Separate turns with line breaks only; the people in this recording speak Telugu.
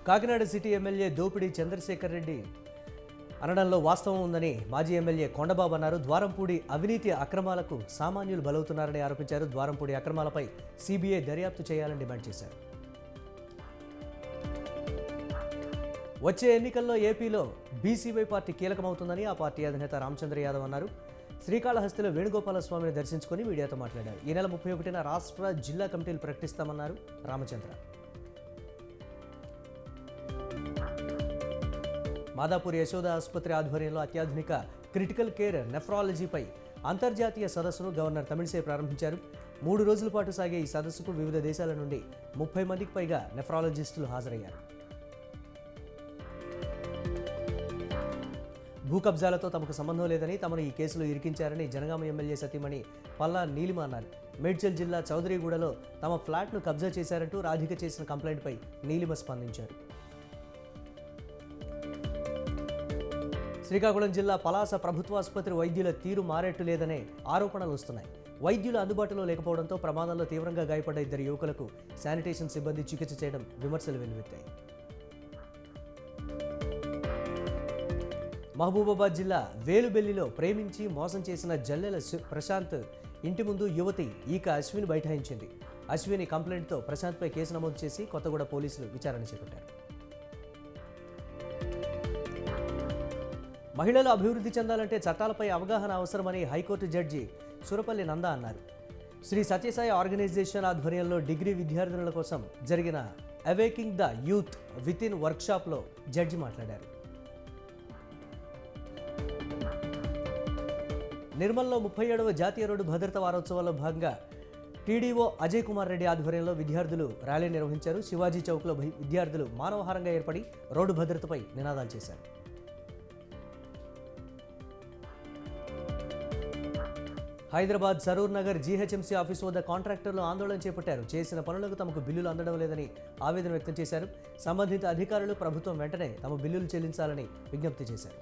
కాకినాడ సిటీ ఎమ్మెల్యే దోపిడీ చంద్రశేఖర్ రెడ్డి అనడంలో వాస్తవం ఉందని మాజీ ఎమ్మెల్యే కొండబాబు అన్నారు. ద్వారంపూడి అవినీతి అక్రమాలకు సామాన్యులు బలవుతున్నారని ఆరోపించారు. ద్వారంపూడి అక్రమాలపై సిబిఐ దర్యాప్తు చేయాలని డిమాండ్ చేశారు. వచ్చే ఎన్నికల్లో ఏపీలో బీసీవై పార్టీ కీలకమవుతుందని ఆ పార్టీ అధినేత రామచంద్ర యాదవ్ అన్నారు. శ్రీకాళహస్తిలో వేణుగోపాలస్వామిని దర్శించుకుని మీడియాతో మాట్లాడారు. ఈ నెల 31న రాష్ట్ర జిల్లా కమిటీలు ప్రకటిస్తామన్నారు రామచంద్ర. మాదాపూర్ యశోద ఆసుపత్రి ఆధ్వర్యంలో అత్యాధునిక క్రిటికల్ కేర్ నెఫ్రాలజీపై అంతర్జాతీయ సదస్సును గవర్నర్ తమిళిసై ప్రారంభించారు. 3 రోజుల పాటు సాగే ఈ సదస్సుకు వివిధ దేశాల నుండి 30 మందికి పైగా నెఫ్రాలజిస్టులు హాజరయ్యారు. భూ కబ్జాలతో తమకు సంబంధం లేదని, తమను ఈ కేసులో ఇరికించారని జనగామ ఎమ్మెల్యే సతీమణి పల్లా నీలిమ అన్నారు. మేడ్చల్ జిల్లా చౌదరిగూడలో తమ ఫ్లాట్ను కబ్జా చేశారంటూ రాధిక చేసిన కంప్లైంట్పై నీలిమ స్పందించారు. శ్రీకాకుళం జిల్లా పలాస ప్రభుత్వ ఆసుపత్రి వైద్యుల తీరు మారేట్టు లేదనే ఆరోపణలు వస్తున్నాయి. వైద్యులు అందుబాటులో లేకపోవడంతో ప్రమాదంలో తీవ్రంగా గాయపడ్డ 2 యువకులకు శానిటేషన్ సిబ్బంది చికిత్స చేయడం విమర్శలు వెల్లువెత్తాయి. మహబూబాబాద్ జిల్లా వేలుబెల్లిలో ప్రేమించి మోసం చేసిన జల్లెల ప్రశాంత్ ఇంటి ముందు యువతి ఈక అశ్విని బైఠాయించింది. అశ్విని కంప్లైంట్తో ప్రశాంత్పై కేసు నమోదు చేసి కొత్తగూడ పోలీసులు విచారణ చేపట్టారు. మహిళలు అభివృద్ధి చెందాలంటే చట్టాలపై అవగాహన అవసరమని హైకోర్టు జడ్జి సురపల్లి నంద అన్నారు. శ్రీ సత్యసాయి ఆర్గనైజేషన్ ఆధ్వర్యంలో డిగ్రీ విద్యార్థినుల కోసం జరిగిన awaking the youth with in వర్క్షాప్లో judge మాట్లాడారు. నిర్మల్లో 37వ జాతీయ రోడ్డు భద్రతా వారోత్సవాల్లో భాగంగా టీడీఓ అజయ్ కుమార్ రెడ్డి ఆధ్వర్యంలో విద్యార్థులు ర్యాలీ నిర్వహించారు. శివాజీ చౌక్లో విద్యార్థులు మానవహారంగా ఏర్పడి రోడ్డు భద్రతపై నినాదాలు చేశారు. హైదరాబాద్ సరూర్ నగర్ జీహెచ్ఎంసీ ఆఫీసు వద్ద కాంట్రాక్టర్లు ఆందోళన చేపట్టారు. చేసిన పనులకు తమకు బిల్లులు అందడం లేదని ఆవేదన వ్యక్తం చేశారు. సంబంధిత అధికారులు ప్రభుత్వం వెంటనే తమ బిల్లులు చెల్లించాలని విజ్ఞప్తి చేశారు.